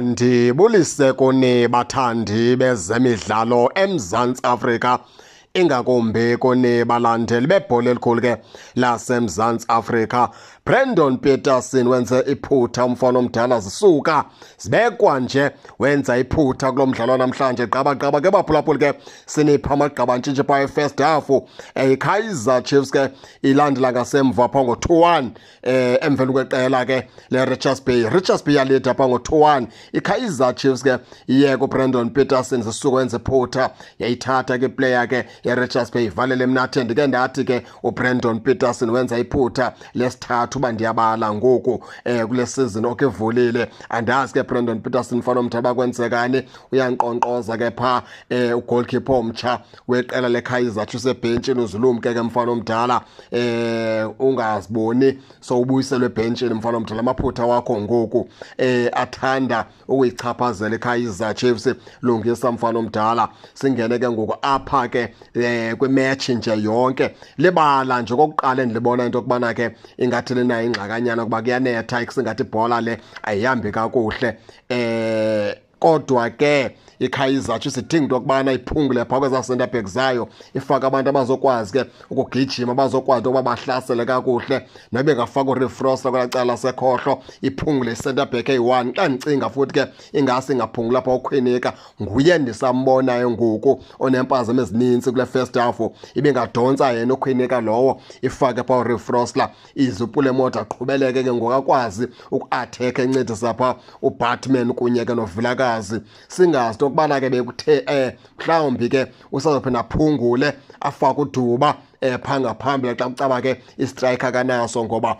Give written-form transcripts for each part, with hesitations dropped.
Ndibulise kuni bathandi bezemidlalo eMzantsi Afrika, ingakumbi kuni balandeli bebhola elikhulu ke laseMzantsi Afrika. Brandon Peterson wenze iphutha, umfana omdala zisuka zibekwa nje, wenza iphutha kulo mdlalo namhlanje. Gqaba ke baphulaphuli ke sinipha amagqaba ntshintshi pha first half. Kaizer Chiefs ke ilandela ngasemva pha ngo-2-1 emveni kweqela ke le-Richards Bay yalida pha ngo-2-1. iKaizer Chiefs ke iye kuBrandon Peterson zisuka wenza iphutha, yayithatha ke iplayer ke ye-Richards Bay ivalele emnatheni. Ndike ndathi ke uBrandon Peterson wenza iphutha lesithathu uba ndiyabala ngoku kule season okevulile. Andazi ke Brandon Peterson mfana omthaba kwenzekani, uyanqonqoza ke pha ugoalkeeper omtsha weqela leKaizer Chiefs ebhentshini uzulumke ke mfana omdala, ungaziboni so ubuyiselwe ebhentshini mfana omdala. Amaphutha wakho ngoku athanda ukuyichaphazela iKaizer Chiefs, lungisa mfana omdala. Singene ke ngoku apha ke kwimatch nje yonke libala nje okokuqala endilibona into yokubana ke ingathi linayo ingxakanyana kuba kuyanetha, isingathi ibhola le ayihambi kakuhle. Kodwa ke iKaizer Chiefs idinga into yokubana iphungule phaa kwezaa centre back zayo, ifake abantu abazokwazi ke ukugijima, abazokwazi ukuba bahlasele kakuhle. Noba ingafaka uRefroster kwelaa cala lasekhohlo, iphungule i-centre back eyi-1. Xa ndicinga futhi ke ingase ingaphungula phaa uKwinika, nguye ndisambonayo ngoku onempazamo ezininzi kule first half. Ibingadontsa yena uKwinika lowo, ifake phaa uRefroster, ize uPulemota aqhubeleke ke ngokakwazi uku-atheka encedisa phaa uBatman kunye ke noVilakazi. Singazi ukubana ke bekuthe mhlawumbi ke usazophinda aphungule afake uDuba phaa ngaphambili xa kucaba ke istriker kanaso, ngoba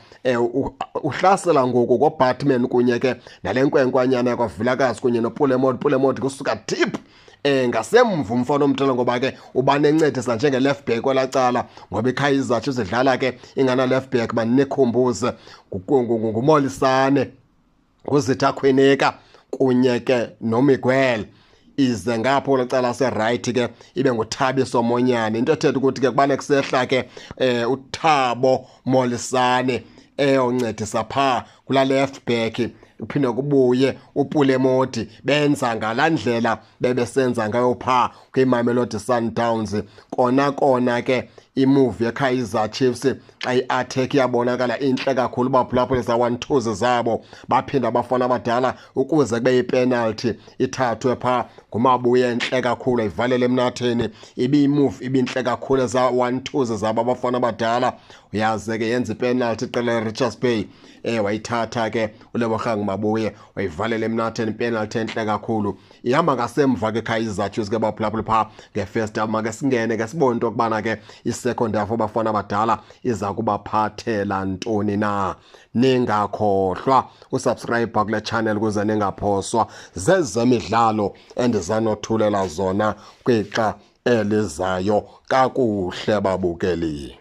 uhlasela ngoku ngoBatman kunye ke nale nkwenkwanyana yakwaVilakazi kunye noPulemota kusuka deep ngasemva umfana omthela, ngoba ke uba nencedisa njenge-left back kwelaa cala, ngoba iKaizer Chiefs idlala ke ingana-left back banikhumbuze nguMolisane, nguZitha Kwinika kunye ke noMiguel. Ize ngapho kwelaa cala lase-right ke ibe nguThabiso Monyane. Into ethetha ukuthi ke kubane kusehla ke uThabo Molisane oncedisa phaa kulaa left back, uphinde kubuye uPulemoti. Benza ngalaa ndlela bebesenza ngayo phaa kwiMamelodi Sundowns. Kona ke imove yeKaizer Chiefs xa i-attack iyabonakala intle kakhulu. Baphulaphula za-1-2 zabo baphinda abafana abadala ukuze kube yipenalty ithathwe phaa nguMabuye. Entle kakhulu, ayivalele emnatheni. Ibiyimove ibintle kakhulu eza-1-2 zabo abafana abadala. Uyaze ke yenza ipenalty iqela le-Richards Bay, wayithatha ke uLebogang Mabuye wayivalela emnatheni. Penalty entle kakhulu, ihamba ngasemva ke Kaizer Chiefs ke baphulaphula phaa nge-first half. Make singene ke sibone into yokubana ke i-second half abafana abadala iza kubaphathela ntoni na. Ningakhohlwa usubscribe kule channel ukuze ningaphoswa zezemidlalo endizanothulela zona kwixa elizayo. Kakuhle babukeli.